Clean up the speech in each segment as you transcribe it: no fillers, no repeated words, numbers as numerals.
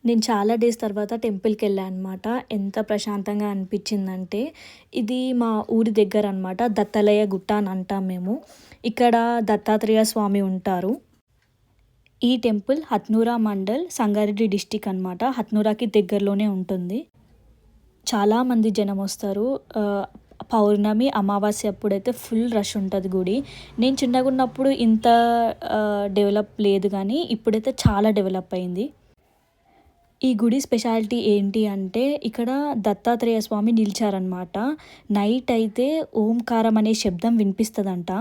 నేను చాలా డేస్ తర్వాత టెంపుల్‌కెళ్ళా అనమాట. ఎంత ప్రశాంతంగా అనిపించిందంటే, ఇది మా ఊరి దగ్గరనమాట. దత్తాలయ గుట్ట అని అంటాం మేము. ఇక్కడ దత్తాత్రేయ స్వామి ఉంటారు. ఈ టెంపుల్ హత్నూరా మండల్, సంగారెడ్డి డిస్ట్రిక్ట్ అనమాట. హత్నూరాకి దగ్గరలోనే ఉంటుంది. చాలామంది జనమొస్తారు. పౌర్ణమి, అమావాస్య అప్పుడైతే ఫుల్ రష్ ఉంటది గుడి. నేను చిన్నగున్నప్పుడు ఇంత డెవలప్ లేదు గానీ, ఇప్పుడైతే చాలా డెవలప్ అయింది. ఈ గుడి స్పెషాలిటీ ఏంటి అంటే ఇక్కడ దత్తాత్రేయ స్వామి నిలిచారనమాట. నైట్ అయితే ఓంకారం అనే శబ్దం వినిపిస్తదంట.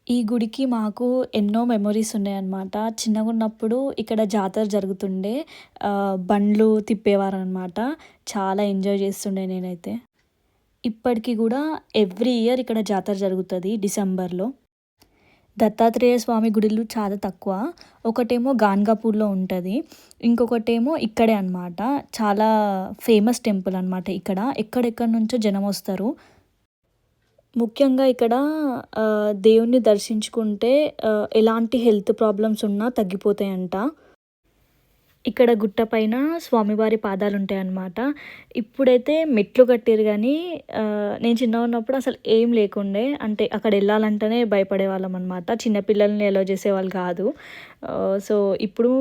ఈ గుడికి మాకు ఎన్నో మెమోరీస్ ఉన్నాయన్నమాట. చిన్నగున్నప్పుడు ఇక్కడ జాతర జరుగుతుండే. బండ్లు తిప్పేవారనమాట. చాలా ఎంజాయ్ చేస్తుండే నేనైతే. ఇప్పటికి గూడా ఎవ్రీ ఇయర్ ఇక్కడ జాతర జరుగుతది డిసెంబర్‌లో. దత్తాత్రేయ స్వామి గుడులు చాలా తక్కువ. ఒకటేమో గాన్గాపూర్‌లో ఉంటది. ఇంకొకటేమో ఇక్కడే అనమాట. చాలా ఫేమస్ టెంపుల్ అనమాట ఇక్కడ. ఎక్కడెక్కడి నుంచో జనమొస్తారు. ముఖ్యంగా ఇక్కడ దేవుడిని దర్శించుకుంటే ఎలాంటి హెల్త్ ప్రాబ్లమ్స్ ఉన్నా తగ్గిపోతాయంట. ఇక్కడ గుట్ట పైన స్వామివారి పాదాలుంటాయన్నమాట. ఇప్పుడైతే మెట్లు కట్టిర్రు గానీ నేను చిన్నగున్నప్పుడు అసలు ఏం లేకుండే. అంటే అక్కడెళ్ళాలంటేనే భయపడేవాళ్ళమనమాట. చిన్న పిల్లల్ని అలో చేసేవాళ్ళు కాదు. సో, ఇప్పుడు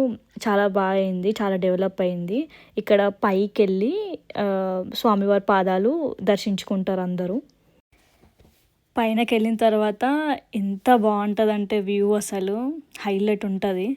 చాలా బాగా అయింది. చాలా డెవలప్ అయింది. ఇక్కడ పైకెళ్ళి స్వామివారి పాదాలు దర్శించుకుంటారందరూ. పైనకెళ్ళిన తర్వాత ఎంత బావుంటదంటే వ్యూ అసలు హైలైట్ ఉంటది.